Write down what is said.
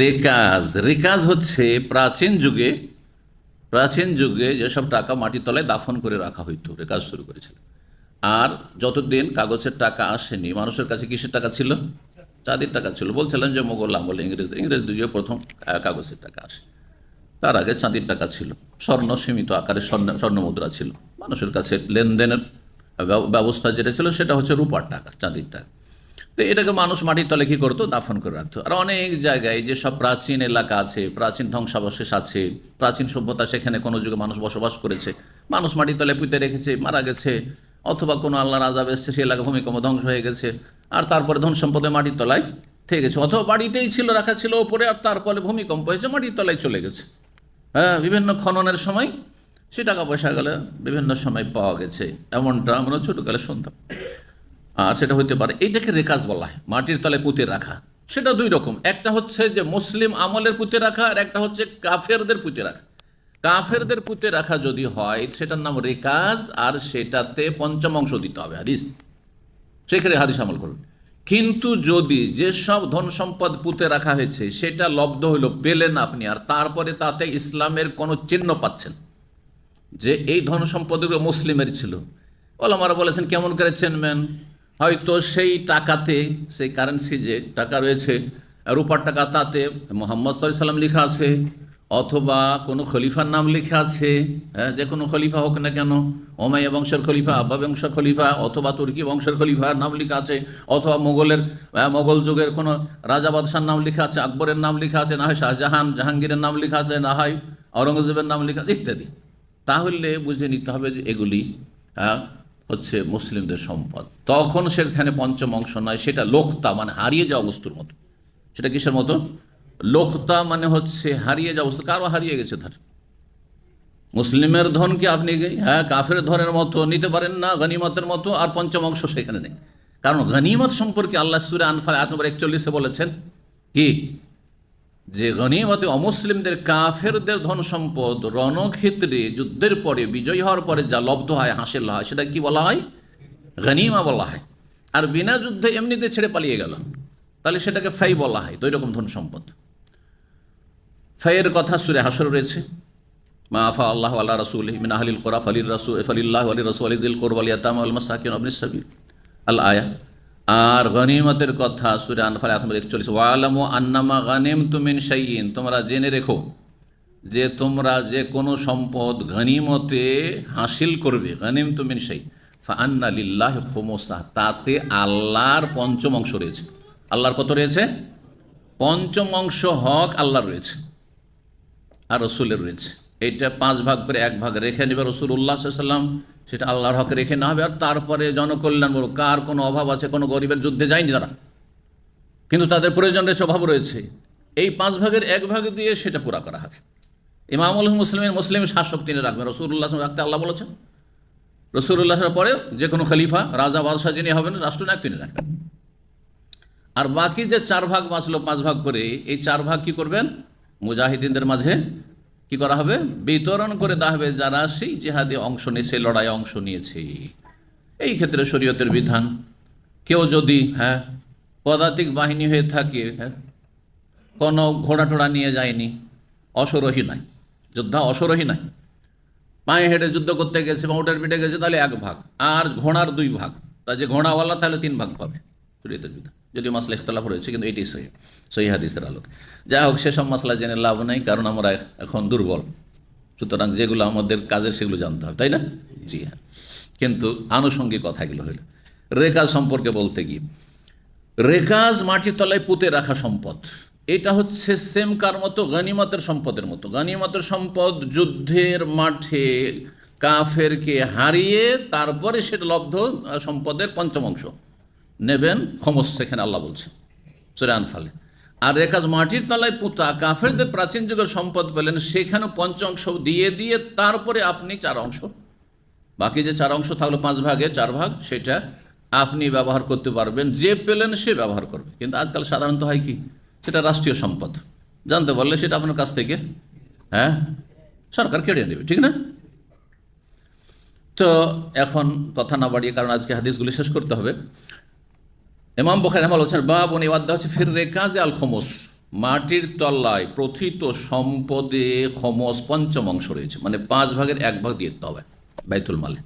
রেকাজ রেকাজ হচ্ছে প্রাচীন যুগে যেসব টাকা মাটির তলায় দাফন করে রাখা হইতো, রেকাজ শুরু করেছিল। আর যতদিন কাগজের টাকা আসেনি, মানুষের কাছে কিসের টাকা ছিল? চাঁদির টাকা ছিল। বলছিলেন যে মোগল আমলে ইংরেজ যুগে প্রথম কাগজের টাকা আসে, তার আগে চাঁদির টাকা ছিল। স্বর্ণ সীমিত আকারে স্বর্ণ মুদ্রা ছিল মানুষের কাছে। লেনদেনের ব্যবস্থা যেটা ছিল সেটা হচ্ছে রূপার টাকা, চাঁদির টাকা। তো এটাকে মানুষ মাটির তলে কী করতো? দাফন করে রাখতো। আর অনেক জায়গায় যেসব প্রাচীন এলাকা আছে, প্রাচীন ধ্বংসাবশেষ আছে, প্রাচীন সভ্যতা, সেখানে কোনো যুগে মানুষ বসবাস করেছে, মানুষ মাটির তলে পুঁতে রেখেছে, মারা গেছে, অথবা কোনো আল্লাহর আযাব এসছে, সে এলাকা ভূমিকম্প ধ্বংস হয়ে গেছে, আর তারপরে ধন সম্পদে মাটির তলায় থেকে গেছে, অথবা বাড়িতেই ছিল, রাখা ছিল ওপরে, আর তারপরে ভূমিকম্প হয়েছে, মাটির তলায় চলে গেছে। হ্যাঁ, বিভিন্ন খননের সময় সে টাকা পয়সা গেলে বিভিন্ন সময় পাওয়া গেছে, এমনটা আমরা ছোটোকালে শুনতাম। আর সেটা হইতে পারে, এইটাকে রেকাজ বলা হয়, মাটির তলায় পুঁতে রাখা। সেটা দুই রকম, একটা হচ্ছে যে মুসলিম আমলের পুঁতে রাখা, আর একটা হচ্ছে কাফেরদের পুঁতে রাখা। কাফেরদের পুঁতে রাখা যদি হয় সেটার নাম রেকাজ, আর সেটাতে পঞ্চম অংশ দিতে হবে হাদিস, সেখানে হাদিস আমল করবে। কিন্তু যদি যেসব ধন সম্পদ পুঁতে রাখা হয়েছে সেটা লব্ধ হইল, পেলেন আপনি, আর তারপরে তাতে ইসলামের কোনো চিহ্ন পাচ্ছেন যে এই ধন সম্পদগুলো মুসলিমের ছিল, ওলামারা বলেছেন কেমন করে চিনবেন? হয়তো সেই টাকাতে, সেই কারেন্সি যে টাকা রয়েছে, রূপার টাকা, তাতে মোহাম্মদ সাল্লাল্লাহু আলাইহি ওয়াসাল্লাম লেখা আছে, অথবা কোনো খলিফার নাম লেখা আছে। হ্যাঁ, যে কোনো খলিফা হোক না কেন, ওমাইয়া বংশের খলিফা, আব্বা বংশের খলিফা, অথবা তুর্কি বংশের খলিফার নাম লেখা আছে, অথবা মোগল যুগের কোনো রাজা বাদশার নাম লেখা আছে, আকবরের নাম লেখা আছে, না হয় শাহজাহান জাহাঙ্গীরের নাম লেখা আছে, না হয় আওরঙ্গজেবের নাম লেখা আছে, ইত্যাদি। তাহলে বুঝে নিতে হবে যে এগুলি হচ্ছে মুসলিমদের সম্পদ। তখন সেখানে পঞ্চম অংশ নয়, সেটা লোকতা, মানে হারিয়ে যাওয়া বস্তুর মতো। সেটা কিসের মতো? লোকতা মানে হচ্ছে হারিয়ে যাওয়া বস্তু। কারো হারিয়ে গেছে ধর, মুসলিমের ধনকে আপনি কাফের ধনের মতো নিতে পারেন না, গনিমতের মতো, আর পঞ্চম অংশ সেখানে নেই। কারণ গনিমত সম্পর্কে আল্লাহ সূরা আনফাল আয়াত নম্বর 41 বলেছেন কি, যে গনিমতে অমুসলিমদের, কাফেরদের ধন সম্পদ রণক্ষেত্রে যুদ্ধের পরে, বিজয় হওয়ার পরে যা লব্ধ হয়, হাসিল হয়, সেটা কি বলা হয়? গনিমা বলা হয়। আর বিনা যুদ্ধে এমনিতে ছেড়ে পালিয়ে গেল, তাহলে সেটাকে ফাই বলা হয়। দুই রকম ধন সম্পদ। ফাইয়ের কথা সূরা হাশর রয়েছে, মা আফা আল্লাহ আল্লাহ রাসূল মিন আহলিল কুরা ফালিল্লাহি ওয়ালি রাসূলিহি যিল কুরবা ওয়াল ইয়াতামা ওয়াল মাসাকিন ওয়াবনিস সাবিল, আল আয়া। আর গনিমতের কথা সূরা আনফাল আয়াত নম্বর 41, ওয়ালামু আন্নামা গানিমতুম মিন শাইইন, তোমরা জেনে রেখো যে তোমরা যে কোনো সম্পদ গনিমতে হাসিল করবে, গানিমতুম মিন শাইইন ফাআন্না লিল্লাহি খুমুসা, তাতে আল্লাহর পঞ্চম অংশ রয়েছে। আল্লাহর কত রয়েছে? পঞ্চম অংশ হক আল্লাহর রয়েছে আর রসুলের রয়েছে। এইটা 5 ভাগ করে 1 ভাগ রেখে নেবে রাসূলুল্লাহ সাল্লাল্লাহু আলাইহি ওয়াসাল্লাম, সেটা আল্লাহর হকে রেখে না হবে। আর তারপরে জনকল্যাণ বড়, কার কোনো অভাব আছে, কোনো গরিবের যুদ্ধে যায়নি তারা, কিন্তু তাদের প্রয়োজন রয়েছে, অভাব রয়েছে, এই 5 ভাগের 1 ভাগ দিয়ে সেটা পুরা করা হবে। ইমামুল মুসলিম শাসক তিনি রাখবেন, রাসূলুল্লাহ রাখতে আল্লাহ বলেছেন। রাসূলুল্লাহর পরে যে কোনো খলিফা, রাজা, বাদশাহ যিনি হবেন, রাষ্ট্রনায়ক তিনি রাখবেন। আর বাকি যে 4 ভাগ বাঁচলো 5 ভাগ করে, এই 4 ভাগ কি করবেন? মুজাহিদিনদের মাঝে কি করা হবে? বিতরণ করে দেওয়া হবে, যারা সেই জিহাদে অংশ নিয়ে, সেই লড়াইয়ে অংশ নিয়েছে। এই ক্ষেত্রে শরীয়তের বিধান, কেউ যদি পদাতিক বাহিনী হয়ে থাকে, কোনো ঘোড়া টোড়া নিয়ে যায়নি, অশ্বারোহী নাই, যোদ্ধা অশ্বারোহী নাই, পায়ে হেঁটে যুদ্ধ করতে গেছে বা উটের পিঠে গেছে, তাহলে 1 ভাগ, আর ঘোড়ার 2 ভাগ, তা যে ঘোড়াওয়ালা তাহলে 3 ভাগ পাবে শরীয়তের বিধান। যদিও মাসলা ইখতিলাফ রয়েছে, কিন্তু এটাই সহি হাদিসের আলোকে। যাই হোক, সেসব মাসলা জেনে লাভ নাই, কারণ আমরা এখন দুর্বল। সুতরাং যেগুলো আমাদের কাজের সেগুলো জানতে হবে, তাই না? জি হ্যাঁ। কিন্তু আনুষঙ্গিক কথাগুলো হইল রেকাজ সম্পর্কে বলতে গিয়ে, রেকাজ মাটির তলায় পুঁতে রাখা সম্পদ, এটা হচ্ছে সেম কার মতো? গনিমতের সম্পদের মতো। গনিমতের সম্পদ যুদ্ধের মাঠে কাফেরকে হারিয়ে তারপরে সেটা লব্ধ সম্পদের পঞ্চম অংশ নেবেন, খমস, সেখানে আল্লাহ বলছে সূরা আনফালে। আর রেকাজ মাটির তলায় পুঁতা, কাফেরদের প্রাচীন যুগের সম্পদ পেলেন, সেখানে পঞ্চম অংশ দিয়ে তারপরে আপনি 4 অংশ, বাকি যে 4 অংশ থাকলো 5 ভাগে 4 ভাগ, সেটা আপনি ব্যবহার করতে পারবেন, যে পেলেন সে ব্যবহার করবে। কিন্তু আজকাল সাধারণত হয় কি, সেটা রাষ্ট্রীয় সম্পদ, জানতে পারলে সেটা আপনার কাছ থেকে সরকার কেড়ে নেবে, ঠিক না? তো এখন কথা না বাড়িয়ে, কারণ আজকে হাদিসগুলি শেষ করতে হবে, ইমাম বুখারী রাহিমাহুল্লাহ বলছেন, বাবুন, এই অধ্যায় হচ্ছে ফির রেকাজ আল খুমুস, মাটির তলায় প্রথিত সম্পদে খমস পঞ্চম অংশ রয়েছে, মানে 5 ভাগের 1 ভাগ দিয়ে দিতে হবে বাইতুল মালে।